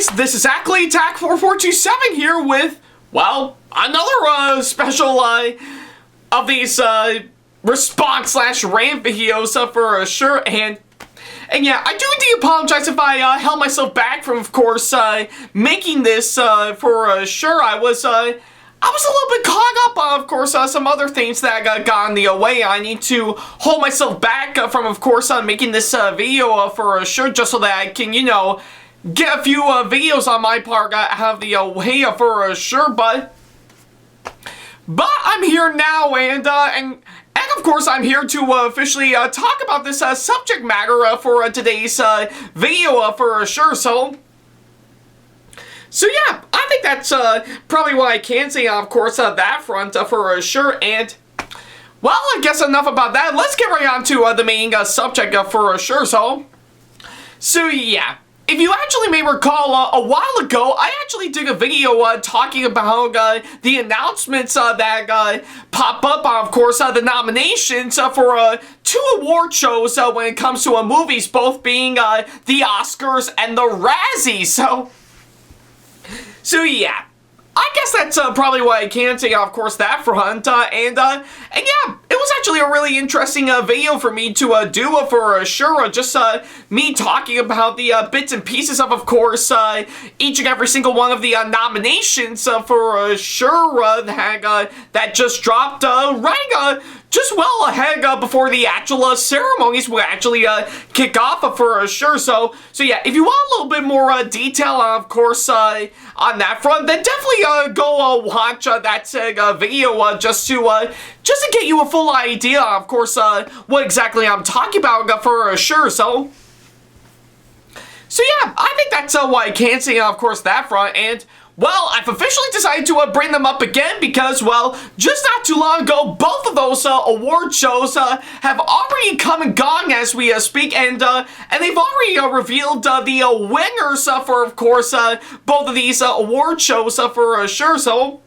guys, this is Ackley SamAttack4427 here with, well, another special of these response slash rant videos for sure. And yeah, I do indeed apologize if I held myself back from, of course, making this for sure. I was a little bit caught up on, of course, some other things that got in the way. I need to hold myself back from, of course, making this video for sure, just so that I can, you know, get a few videos on my part out of the way for sure. But I'm here now, and of course, I'm here to officially talk about this subject matter for today's video for sure. So yeah, I think that's probably what I can say on, of course, that front for sure. And, well, I guess enough about that. Let's get right on to the main subject for sure. So yeah. If you actually may recall, a while ago, I actually did a video talking about the announcements that pop up on, of course, the nominations for 2 award shows when it comes to movies, both being the Oscars and the Razzies. So yeah, I guess that's probably what I can say, of course, that front. And yeah, it was actually a really interesting video for me to do for sure. Just me talking about the bits and pieces of course, each and every single one of the nominations for sure that just dropped right just well ahead before the actual ceremonies will actually kick off for sure. So yeah, if you want a little bit more detail, of course, on that front, then definitely go watch that video just to get you a full idea, of course, what exactly I'm talking about for sure. So yeah, I think that's what I can say, of course, that front. And, well, I've officially decided to bring them up again because, well, just not too long ago, both of those award shows have already come and gone as we speak, and they've already revealed the winners for, of course, both of these award shows for sure.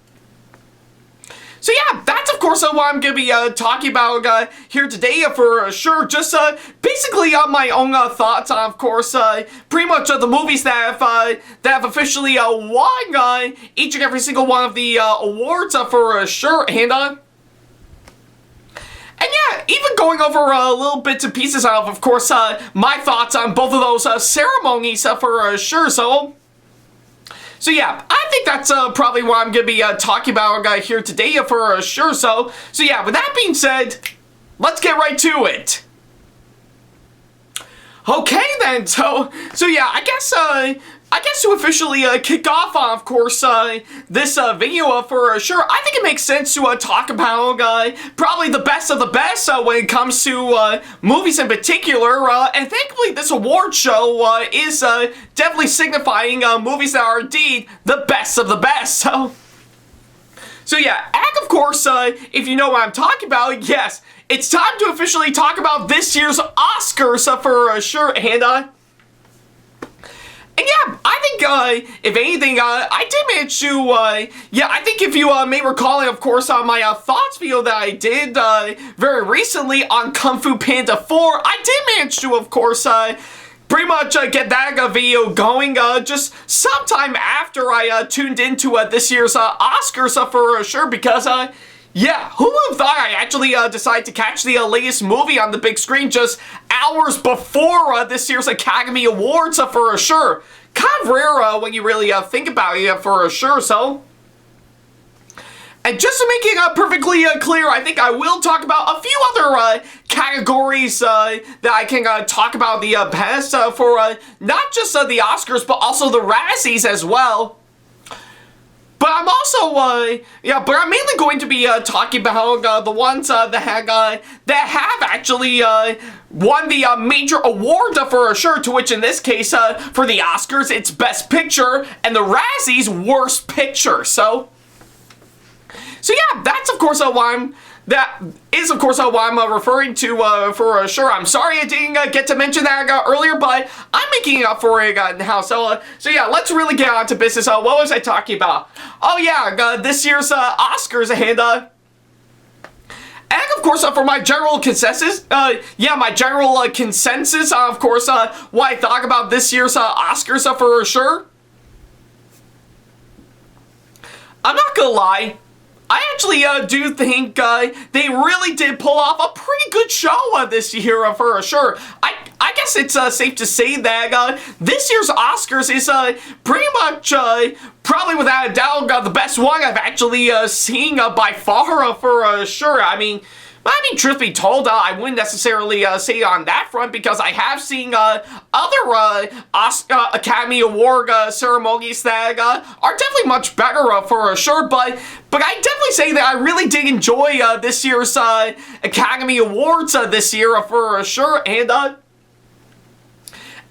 So yeah, that's of course what I'm going to be talking about here today for sure. Just basically on my own thoughts on, of course, pretty much the movies that have officially won each and every single one of the awards for sure. And yeah, even going over little bits and pieces of course, my thoughts on both of those ceremonies for sure. So yeah, I think that's probably what I'm going to be talking about here today for sure. So yeah, with that being said, let's get right to it. Okay then, so yeah, I guess to officially kick off on, of course, this video for sure, I think it makes sense to talk about probably the best of the best when it comes to movies in particular, and thankfully this award show is definitely signifying movies that are indeed the best of the best. So yeah, and of course, if you know what I'm talking about, yes, it's time to officially talk about this year's Oscars for sure. And yeah, I think, if anything, I did manage to, yeah, I think if you may recall, of course, on my thoughts video that I did very recently on Kung Fu Panda 4, I did manage to, of course, pretty much get that video going just sometime after I tuned into this year's Oscars for sure, because, yeah, who would have thought I actually decided to catch the latest movie on the big screen just hours before this year's Academy Awards for sure. Kind of rare when you really think about it for sure. And just to make it perfectly clear, I think I will talk about a few other categories that I can talk about the best for not just the Oscars, but also the Razzies as well. But I'm also, yeah, but I'm mainly going to be talking about the ones that have actually won the major award for sure, to which in this case, for the Oscars, it's Best Picture, and the Razzies, Worst Picture. So yeah, that's of course that is, of course, what I'm referring to for sure. I'm sorry I didn't get to mention that earlier, but I'm making it up for it now. So yeah, let's really get on to business. What was I talking about? Oh yeah, this year's Oscars, and of course, for my general consensus, yeah, my general consensus, of course, what I thought about this year's Oscars for sure. I'm not gonna lie, I actually do think they really did pull off a pretty good show this year for sure. I guess it's safe to say that this year's Oscars is pretty much, probably without a doubt, the best one I've actually seen by far for sure. I mean, truth be told, I wouldn't necessarily say on that front because I have seen other Oscar Academy Award ceremonies that are definitely much better for sure. But I definitely say that I really did enjoy this year's Academy Awards this year for sure. And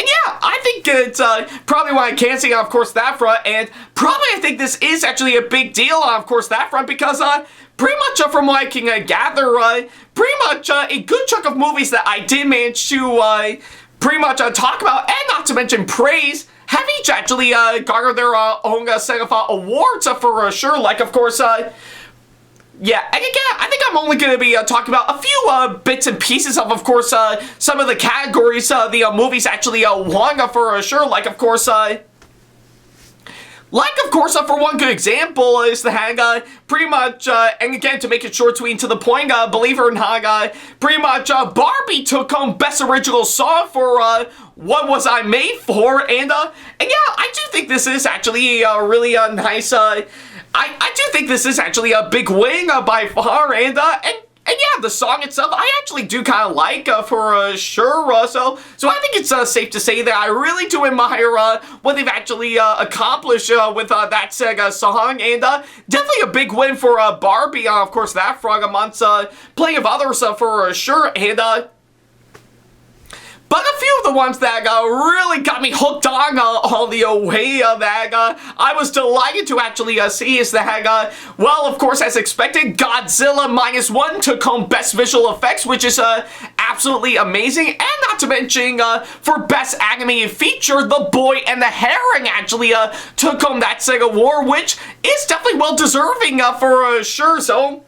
yeah, I think it's probably why I can't say, of course, that front. And probably I think this is actually a big deal, of course, that front, because pretty much from what I can gather, pretty much a good chunk of movies that I did manage to pretty much talk about, and not to mention praise, have each actually garnered their own set of awards for sure. Like, of course, yeah, and again, I think I'm only going to be talking about a few bits and pieces of course, some of the categories the movies actually won for sure. Like, of course, for one good example is the hang, pretty much, and again, to make it short, sweet, and to the point, believe it or not, pretty much, Barbie took home Best Original Song for, What Was I Made For, and yeah, I do think this is actually a really nice, I do think this is actually a big win by far, and yeah, the song itself, I actually do kind of like for sure. So I think it's safe to say that I really do admire what they've actually accomplished with that Sega song, and definitely a big win for Barbie, of course, that front amongst plenty of others for sure, and but a few of the ones that really got me hooked on all the way that I was delighted to actually see is that, well, of course, as expected, Godzilla -1 took home Best Visual Effects, which is absolutely amazing. And not to mention, for Best Animated Feature, The Boy and the Heron actually took home that Sega award, which is definitely well-deserving for sure. So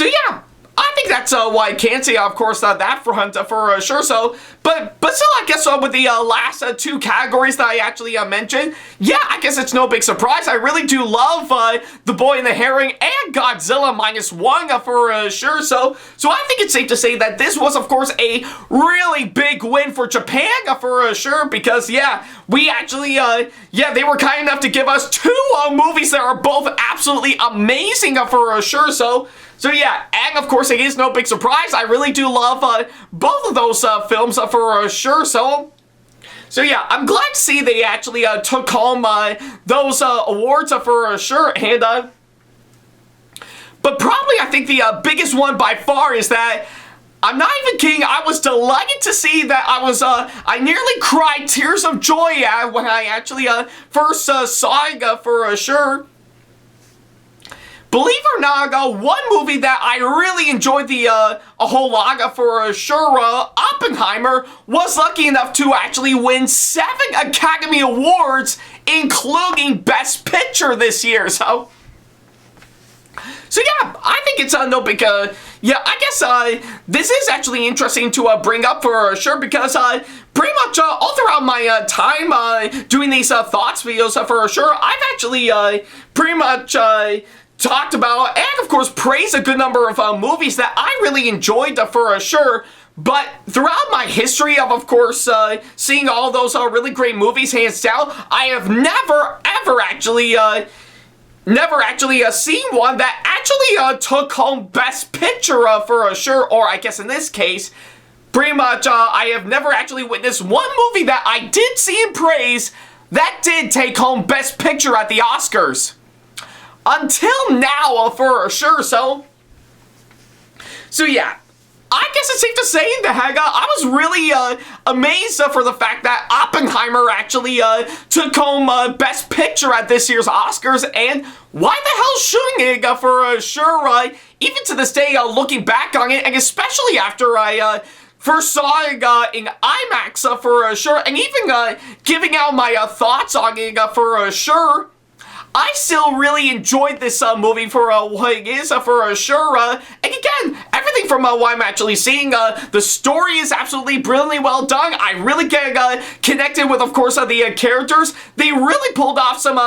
yeah. I think that's why I can say, of course, that front for sure. So, but still, I guess with the last two categories that I actually mentioned, yeah, I guess it's no big surprise. I really do love The Boy and the Heron and Godzilla -1 for sure. So I think it's safe to say that this was, of course, a really big win for Japan for sure. Because yeah, we actually yeah, they were kind enough to give us two movies that are both absolutely amazing for sure. So yeah, and of course it is no big surprise, I really do love both of those films for sure, so yeah, I'm glad to see they actually took home those awards for sure, and but probably I think the biggest one by far is that, I'm not even kidding, I was delighted to see that I nearly cried tears of joy when I actually first saw it for sure. Believe it or not, one movie that I really enjoyed a whole lot for sure, Oppenheimer, was lucky enough to actually win 7 Academy Awards, including Best Picture this year, so yeah, I think it's no big, yeah, I guess this is actually interesting to bring up for sure, because pretty much all throughout my time doing these thoughts videos for sure, I've actually pretty much talked about, and of course praised a good number of movies that I really enjoyed for sure. But throughout my history of course, seeing all those really great movies, hands down, I have never actually seen one that actually took home Best Picture for sure, or I guess in this case, pretty much I have never actually witnessed one movie that I did see and praise that did take home Best Picture at the Oscars. Until now, for sure, so yeah, I guess it's safe to say that I was really amazed for the fact that Oppenheimer actually took home Best Picture at this year's Oscars, and why the hell shouldn't it for sure, even to this day, looking back on it, and especially after I first saw it in IMAX for sure, and even giving out my thoughts on it for sure. I still really enjoyed this movie for what it is for sure, and again, everything from what I'm actually seeing, the story is absolutely brilliantly well done. I really get connected with, of course, the characters. They really pulled off some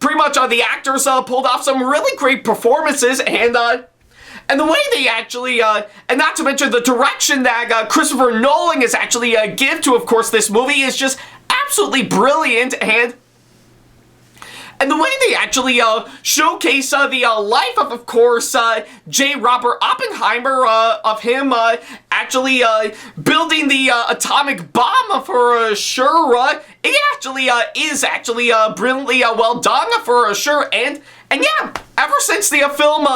pretty much the actors pulled off some really great performances, and the way they actually, and not to mention the direction that Christopher Nolan is actually give to, of course, this movie is just absolutely brilliant, and the way they actually showcase the life of course, J. Robert Oppenheimer, of him actually building the atomic bomb for sure. It actually is actually brilliantly well done for sure, and yeah, ever since the film,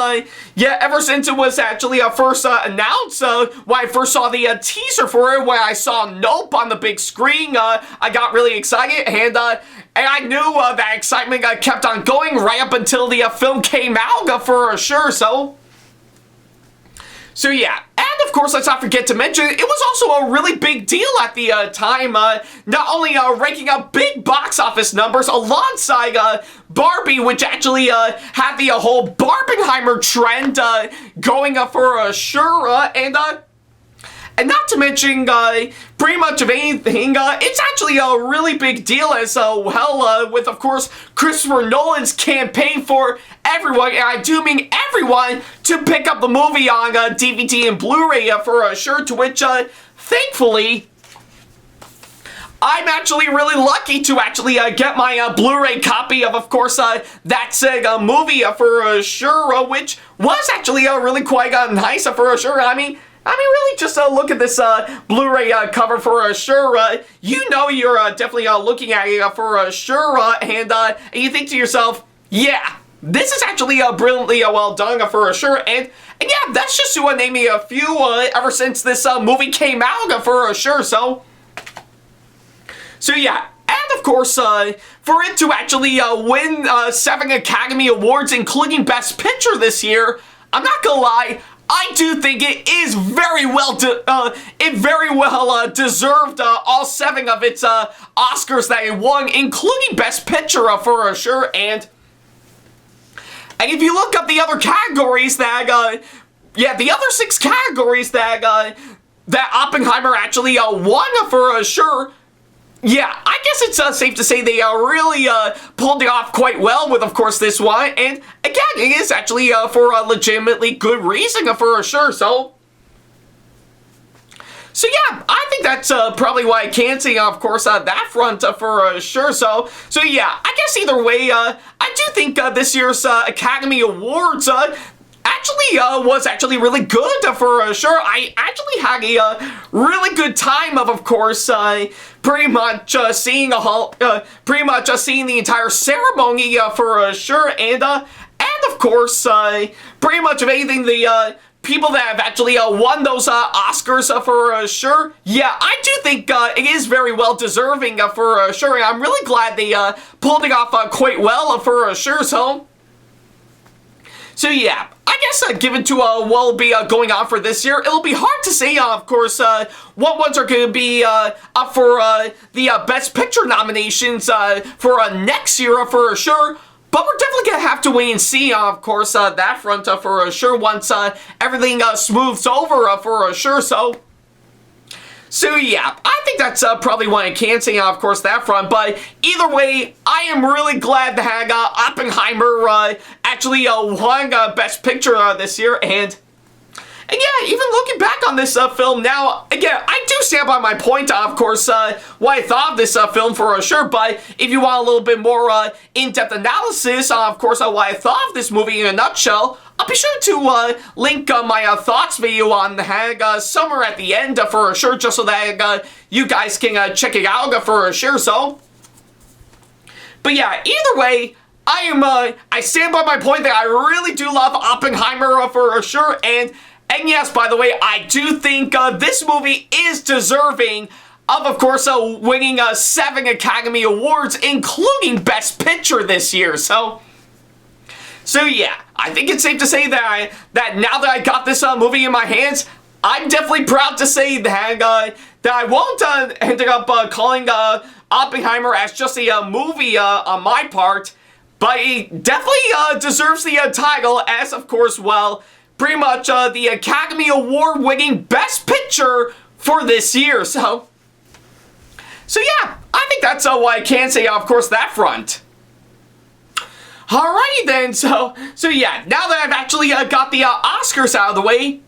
ever since it was actually first announced, when I first saw the teaser for it, when I saw Nope on the big screen, I got really excited, and I knew that excitement kept on going right up until the film came out for sure, So yeah, and of course, let's not forget to mention, it was also a really big deal at the time, not only ranking up big box office numbers alongside Barbie, which actually had the whole Barbenheimer trend going for sure, and not to mention, pretty much of anything, it's actually a really big deal as well, with, of course, Christopher Nolan's campaign for everyone, and I do mean everyone, to pick up the movie on DVD and Blu-ray for sure, to which, thankfully, I'm actually really lucky to actually get my Blu-ray copy of course, that said movie for sure, which was actually really quite nice for sure. I mean, really, just look at this Blu-ray cover for sure. You know you're definitely looking at it for sure, and you think to yourself, yeah, this is actually brilliantly well done for sure, and yeah, that's just to name me a few ever since this movie came out for sure, so yeah. And of course, for it to actually win 7 Academy Awards, including Best Picture this year, I'm not gonna lie, I do think it is very well, deserved all 7 of its Oscars that it won, including Best Picture for sure. And if you look up the other categories that, the other 6 categories that that Oppenheimer actually won for sure. Yeah, I guess it's safe to say they really pulled it off quite well with, of course, this one. And again, it is actually for a legitimately good reason for sure. So yeah, I think that's probably why I can say, of course, that front for sure. So yeah, I guess either way, I do think this year's Academy Awards actually was actually really good for sure. I actually had a really good time of course, pretty much seeing seeing the entire ceremony for sure, and of course, pretty much of anything the people that have actually won those Oscars for sure. Yeah, I do think it is very well deserving for sure, and I'm really glad they pulled it off quite well for sure. So yeah, I guess given to what will be going on for this year, it'll be hard to say, of course, what ones are going to be up for the Best Picture nominations for next year for sure. But we're definitely going to have to wait and see, of course, that front for sure once everything smooths over for sure. So yeah, I think that's probably what I can say, of course, that front. But either way, I am really glad that Oppenheimer actually won Best Picture this year. And yeah, even looking back on this film now, again, I do stand by my point, of course, what I thought of this film for sure. But if you want a little bit more in-depth analysis, of course, what I thought of this movie in a nutshell, I'll be sure to link my thoughts video on the somewhere at the end for sure, just so that you guys can check it out for sure. But yeah, either way, I stand by my point that I really do love Oppenheimer for sure, and yes, by the way, I do think this movie is deserving of course, winning 7 Academy Awards, including Best Picture this year. So yeah, I think it's safe to say that now that I got this movie in my hands, I'm definitely proud to say that I won't end up calling Oppenheimer as just a movie on my part, but it definitely deserves the title as, of course, well, pretty much the Academy Award winning Best Picture for this year. So yeah, I think that's what I can say, of course, that front. Alrighty then, so yeah, now that I've actually got the Oscars out of the way,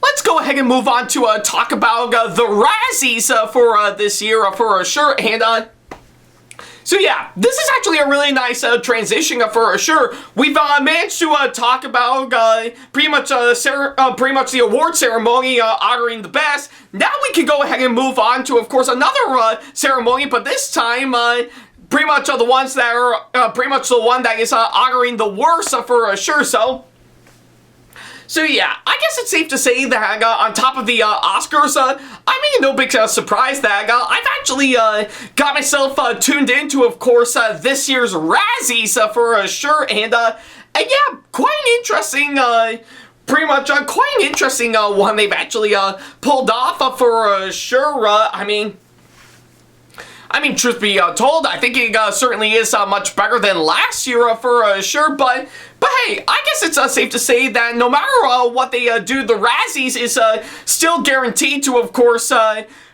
let's go ahead and move on to talk about the Razzies for this year for sure. And so yeah, this is actually a really nice transition for sure. We've managed to talk about pretty much the award ceremony honoring the best. Now we can go ahead and move on to, of course, another ceremony, but this time pretty much the ones that are pretty much the one that is honoring the worst for sure. So yeah, I guess it's safe to say that on top of the Oscars, I mean, no big surprise that I've actually got myself tuned into, of course, this year's Razzies for sure, and yeah, quite an interesting, pretty much quite an interesting one they've actually pulled off for sure. I mean, truth be told, I think it certainly is much better than last year for sure, but hey, I guess it's safe to say that no matter what they do, the Razzies is still guaranteed to, of course,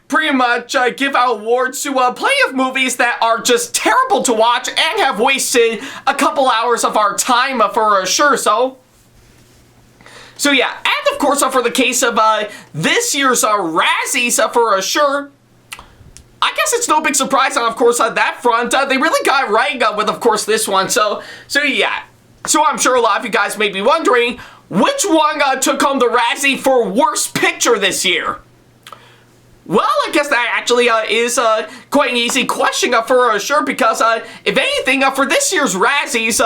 pretty much give out awards to plenty of movies that are just terrible to watch and have wasted a couple hours of our time for sure, so yeah, and of course, for the case of this year's Razzies for sure, I guess it's no big surprise on, of course, on that front. They really got right with, of course, this one. So yeah. So I'm sure a lot of you guys may be wondering, which one took home the Razzie for Worst Picture this year? Well, I guess that actually is quite an easy question for sure, because if anything, for this year's Razzies,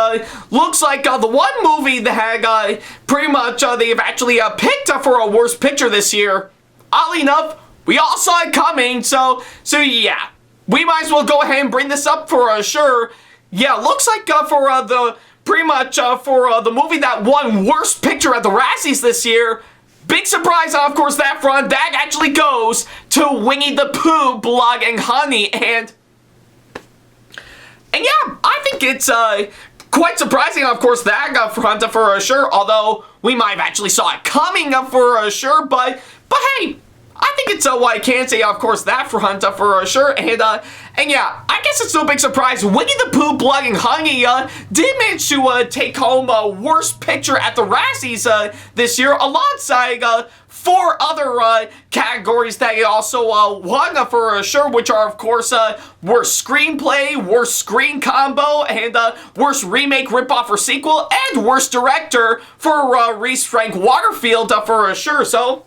looks like the one movie that pretty much they've actually picked for a Worst Picture this year, oddly enough, we all saw it coming, so yeah, we might as well go ahead and bring this up for sure. Yeah, looks like for the pretty much for the movie that won Worst Picture at the Razzies this year, big surprise on, of course, that front, that actually goes to Winnie the Pooh, Blood and Honey, and yeah, I think it's quite surprising, of course, that front for sure, although we might have actually saw it coming for sure, but hey, I think it's what I can say, of course, that front for sure, and yeah, I guess it's no big surprise, Winnie the Pooh, Blood and Honey did manage to take home Worst Picture at the Razzies this year, alongside 4 other categories that it also won for sure, which are, of course, Worst Screenplay, Worst Screen Combo, and Worst Remake, Ripoff, or Sequel, and Worst Director for Reese Frank Waterfield for sure, So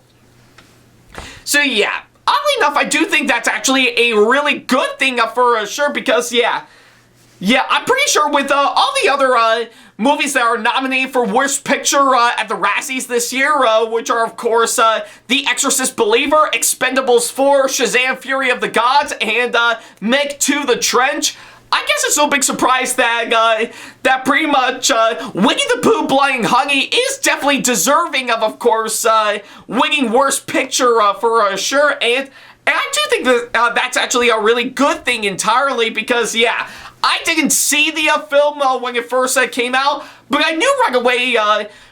yeah, oddly enough, I do think that's actually a really good thing for sure, because yeah, I'm pretty sure with all the other movies that are nominated for Worst Picture at the Razzies this year, which are, of course, The Exorcist Believer, Expendables 4, Shazam! Fury of the Gods, and Meg 2: The Trench, I guess it's no big surprise that that pretty much Winnie the Pooh, Blood and Honey is definitely deserving of course, winning Worst Picture for sure, and I do think that that's actually a really good thing entirely, because yeah, I didn't see the film when it first came out, but I knew right away,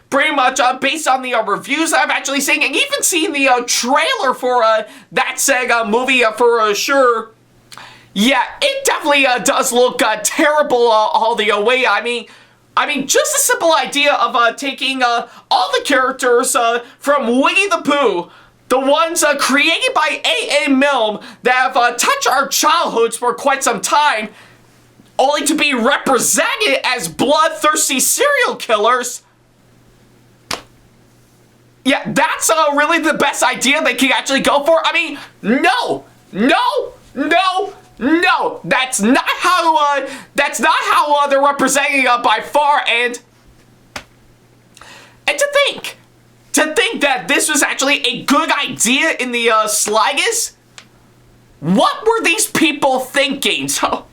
pretty much based on the reviews I've actually seen, and even seen the trailer for that said movie for sure. Yeah, it definitely does look terrible all the way. I mean, just the simple idea of taking all the characters from Winnie the Pooh, the ones created by A.A. Milne that have touched our childhoods for quite some time, only to be represented as bloodthirsty serial killers. Yeah, that's really the best idea they can actually go for. I mean, no, that's not how they're representing by far, and to think that this was actually a good idea in the slightest. What were these people thinking? So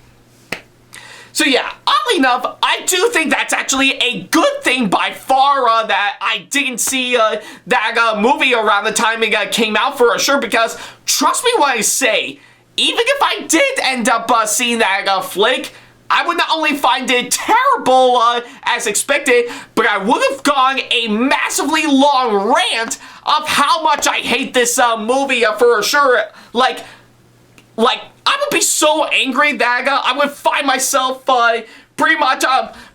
yeah, oddly enough, I do think that's actually a good thing by far that I didn't see that movie around the time it came out for sure, because trust me when I say, even if I did end up seeing that flick, I would not only find it terrible as expected, but I would have gone a massively long rant of how much I hate this movie for sure. Like, I would be so angry that I would find myself pretty much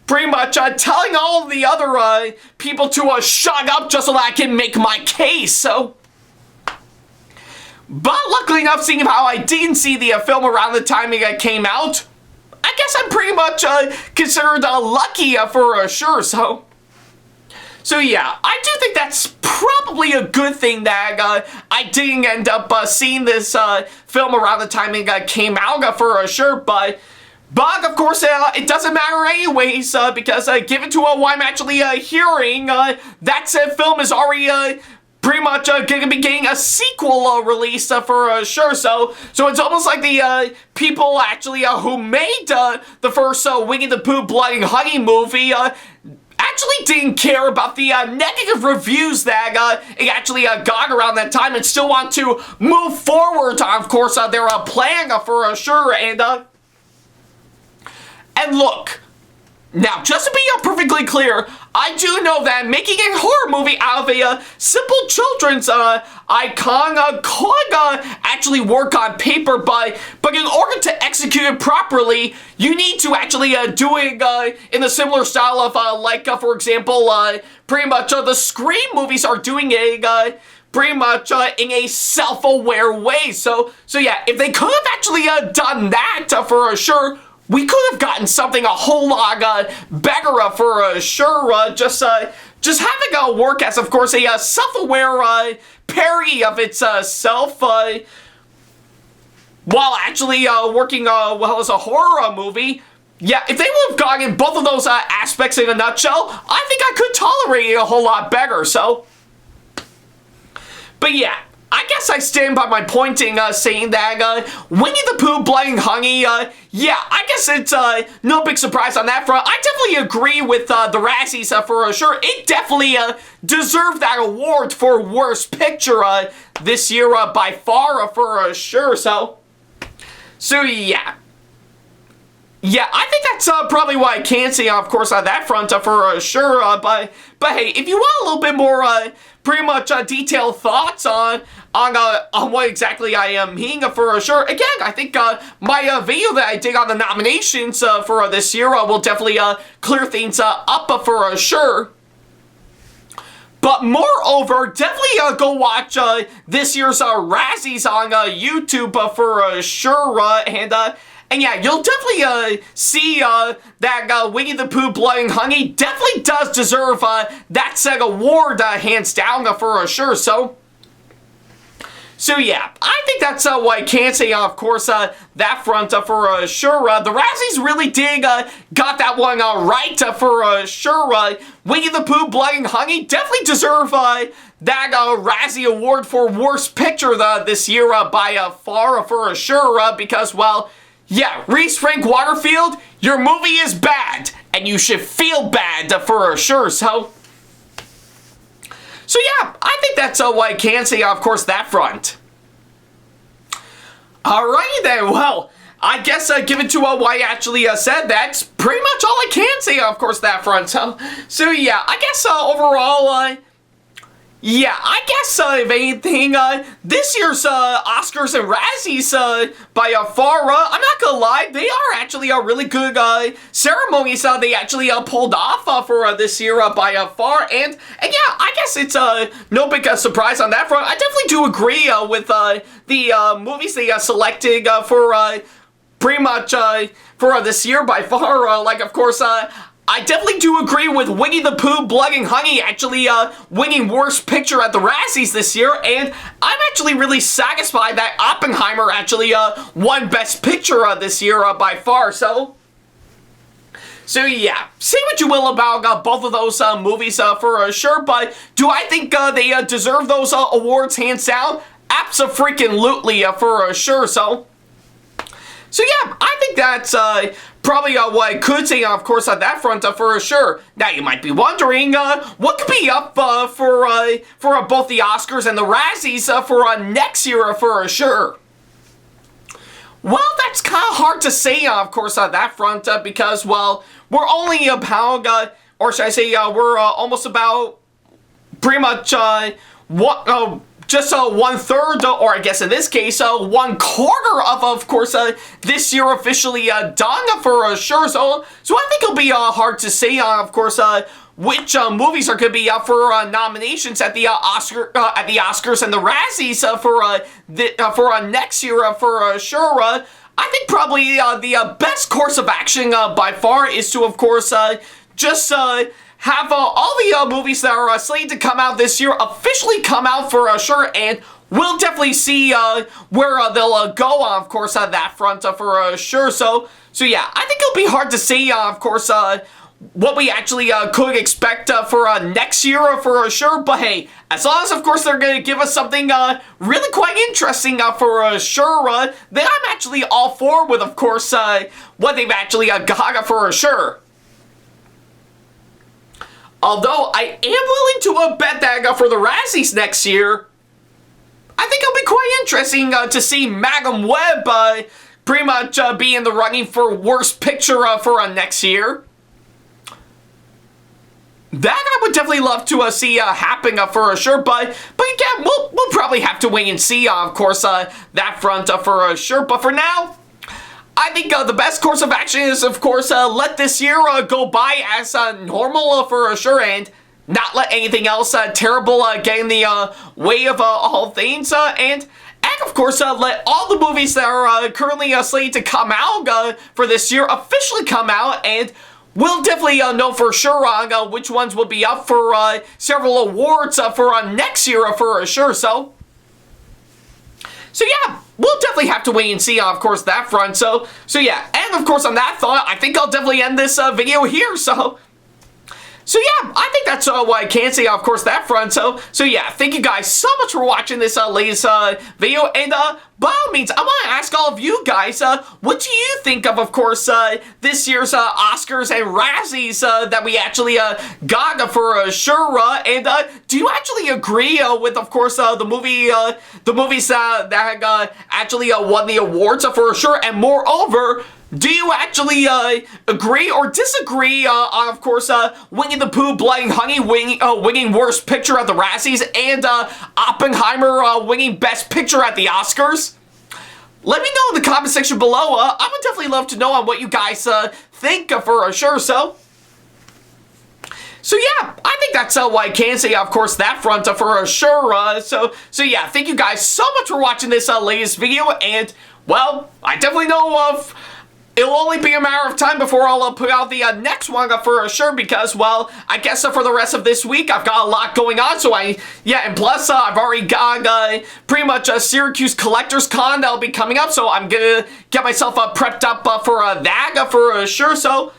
pretty much telling all the other people to shut up just so that I can make my case, so... But luckily enough, seeing how I didn't see the film around the time it came out, I guess I'm pretty much considered lucky for sure, so... So yeah, I do think that's probably a good thing that I didn't end up seeing this film around the time it came out for sure, but of course it doesn't matter anyways, because given to what I'm actually hearing, that said film is already pretty much gonna be getting a sequel release for sure, so it's almost like the people actually who made the first Winnie the Pooh Blood and Honey movie actually didn't care about the negative reviews that it actually got around that time and still want to move forward on, of course, their plan for sure, and look, now, just to be perfectly clear, I do know that making a horror movie out of a simple children's icon could actually work on paper, but in order to execute it properly, you need to actually do it in a similar style of, for example, pretty much the Scream movies are doing it pretty much in a self-aware way. So yeah, if they could have actually done that for sure, we could have gotten something a whole lot better for sure, just having work as, of course, a self-aware parody of itself, while actually working well as a horror movie. Yeah, if they would have gotten both of those aspects in a nutshell, I think I could tolerate it a whole lot better, so... But yeah, I guess I stand by my pointing, saying that, Winnie the Pooh, Blood and Honey, yeah, I guess it's, no big surprise on that front. I definitely agree with, the Razzies, for sure. It definitely, deserved that award for Worst Picture, this year, by far, for sure, so yeah. Yeah, I think that's probably what I can say, of course, on that front for sure. But hey, if you want a little bit more pretty much detailed thoughts on what exactly I am meaning for sure, again, I think my video that I did on the nominations for this year will definitely clear things up for sure. But moreover, definitely go watch this year's Razzies on YouTube for sure, and yeah, you'll definitely see that Winnie the Pooh Blood and Honey definitely does deserve that said award hands down for sure, so yeah, I think that's what I can say, of course, that front for sure. The Razzies really did got that one right for sure. Winnie the Pooh Blood and Honey definitely deserve that Razzie Award for Worst Picture this year by far for sure, because, well, yeah, Reese Frank Waterfield, your movie is bad, and you should feel bad for sure, so yeah, I think that's what I can say, of course, that front. Alrighty then, well, I guess given to what I actually said, that's pretty much all I can say, of course, that front, so yeah, I guess overall, yeah, I guess, if anything, this year's Oscars and Razzies, by far, I'm not gonna lie, they are actually really good ceremonies they actually pulled off for this year by far, and yeah, I guess it's no big surprise on that front. I definitely do agree with the movies they selected for pretty much for this year by far, like, of course, I definitely do agree with Winnie the Pooh, Blood and Honey actually winning Worst Picture at the Razzies this year, and I'm actually really satisfied that Oppenheimer actually won Best Picture this year by far, so yeah, say what you will about both of those movies for sure, but do I think they deserve those awards hands down? Abso-freaking-lutely for sure, so yeah, I think that's probably what I could say, of course, on that front for sure. Now, you might be wondering, what could be up for both the Oscars and the Razzies for next year for sure? Well, that's kind of hard to say, of course, on that front, because, well, we're only about, or should I say, we're almost about pretty much, just 1/3, or I guess in this case, 1/4 of course, this year officially done for sure. So I think it'll be hard to say, of course, which movies are going to be up for nominations at the Oscars and the Razzies for next year for sure. I think probably the best course of action by far is to, of course, just have all the movies that are slated to come out this year officially come out for sure, and we'll definitely see where they'll go on, of course, on that front for sure. So yeah, I think it'll be hard to say, of course, what we actually could expect for next year for sure. But hey, as long as, of course, they're going to give us something really quite interesting for sure, then I'm actually all for with, of course, what they've actually got for sure. Although I am willing to bet that for the Razzies next year, I think it'll be quite interesting to see Madam Web pretty much be in the running for Worst Picture for next year. That I would definitely love to see happen for sure, but again, we'll probably have to wait and see, of course, that front for sure. But for now, I think the best course of action is, of course, let this year go by as normal for sure, and not let anything else terrible get in the way of all things, and of course, let all the movies that are currently slated to come out for this year officially come out, and we'll definitely know for sure on which ones will be up for several awards for next year for sure. So yeah, we'll definitely have to wait and see, of course, that front. So yeah, and of course, on that thought, I think I'll definitely end this video here. So yeah, I think that's what I can say, of course, that front. So yeah, thank you guys so much for watching this latest video, and by all means, I want to ask all of you guys, what do you think of course, this year's Oscars and Razzies that we actually got for sure, and do you actually agree with, of course, the movies that actually won the awards for sure, and moreover, do you actually agree or disagree on, of course, Winnie the Pooh, Blood and Honey winning Worst Picture at the Razzies, and Oppenheimer winning Best Picture at the Oscars? Let me know in the comment section below. I would definitely love to know on what you guys think for sure. So yeah, I think that's what I can say, of course, that front for sure. So yeah, thank you guys so much for watching this latest video, and well, I definitely know it'll only be a matter of time before I'll put out the next one for sure, because, well, I guess for the rest of this week, I've got a lot going on, so and plus, I've already got pretty much a Syracuse Collectors Con that'll be coming up, so I'm gonna get myself prepped up for that for sure. So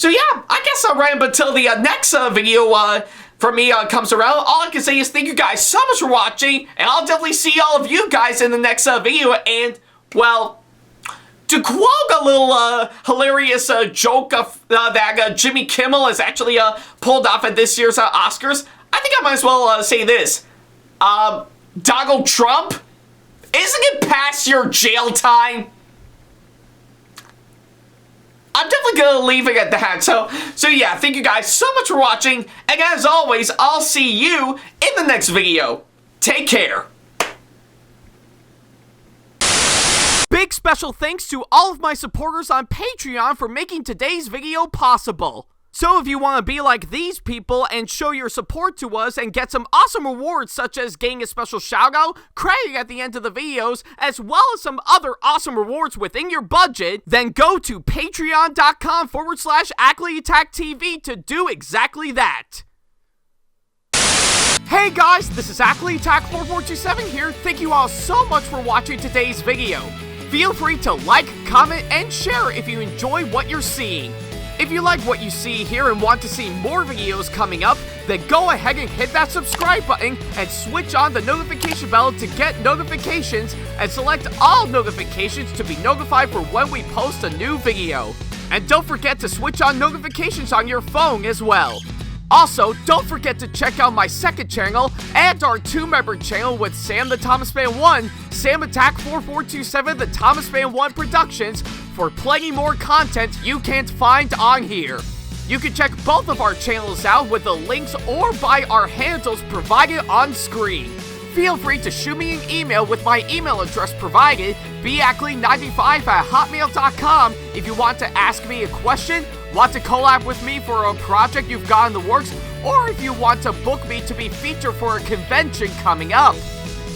yeah, I guess right up until the next video from me comes around, all I can say is thank you guys so much for watching, and I'll definitely see all of you guys in the next video, and, well, to quote a little hilarious joke that Jimmy Kimmel has actually pulled off at this year's Oscars, I think I might as well say this. Donald Trump, isn't it past your jail time? I'm definitely gonna leave it at that. So yeah, thank you guys so much for watching, and as always, I'll see you in the next video. Take care. Big special thanks to all of my supporters on Patreon for making today's video possible. So if you want to be like these people and show your support to us and get some awesome rewards such as getting a special shout out, credit at the end of the videos, as well as some other awesome rewards within your budget, then go to patreon.com/AckleyAttack.tv to do exactly that. Hey guys, this is AckleyAttack4427 here. Thank you all so much for watching today's video. Feel free to like, comment, and share if you enjoy what you're seeing. If you like what you see here and want to see more videos coming up, then go ahead and hit that subscribe button and switch on the notification bell to get notifications, and select all notifications to be notified for when we post a new video. And don't forget to switch on notifications on your phone as well. Also, don't forget to check out my second channel and our 2-member channel with Sam the Thomas Fan 1, SamAttack4427TheThomasFan1 Productions, for plenty more content you can't find on here. You can check both of our channels out with the links or by our handles provided on screen. feel free to shoot me an email with my email address provided, backley95@hotmail.com, if you want to ask me a question, want to collab with me for a project you've got in the works, or if you want to book me to be featured for a convention coming up.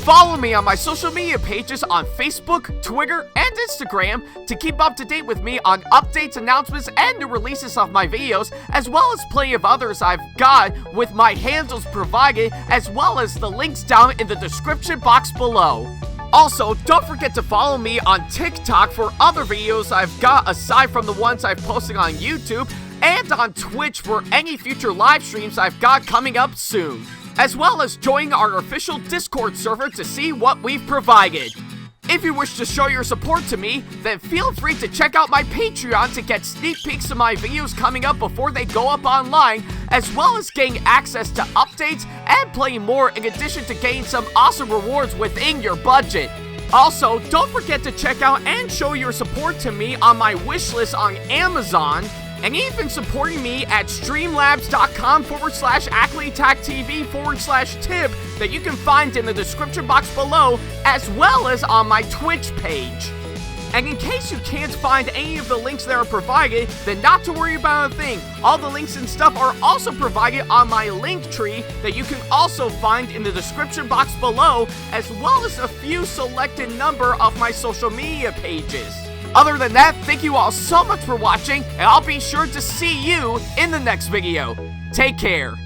Follow me on my social media pages on Facebook, Twitter, and Instagram to keep up to date with me on updates, announcements, and new releases of my videos, as well as plenty of others I've got with my handles provided, as well as the links down in the description box below. Also, don't forget to follow me on TikTok for other videos I've got aside from the ones I've posted on YouTube, and on Twitch for any future live streams I've got coming up soon, as well as join our official Discord server to see what we've provided. If you wish to show your support to me, then feel free to check out my Patreon to get sneak peeks of my videos coming up before they go up online, as well as getting access to updates and playing more, in addition to getting some awesome rewards within your budget. Also, don't forget to check out and show your support to me on my wishlist on Amazon, and even supporting me at streamlabs.com/AckleyTagTV/tip that you can find in the description box below, as well as on my Twitch page. And in case you can't find any of the links that are provided, then not to worry about a thing. All the links and stuff are also provided on my link tree that you can also find in the description box below, as well as a few selected number of my social media pages. Other than that, thank you all so much for watching, and I'll be sure to see you in the next video. Take care.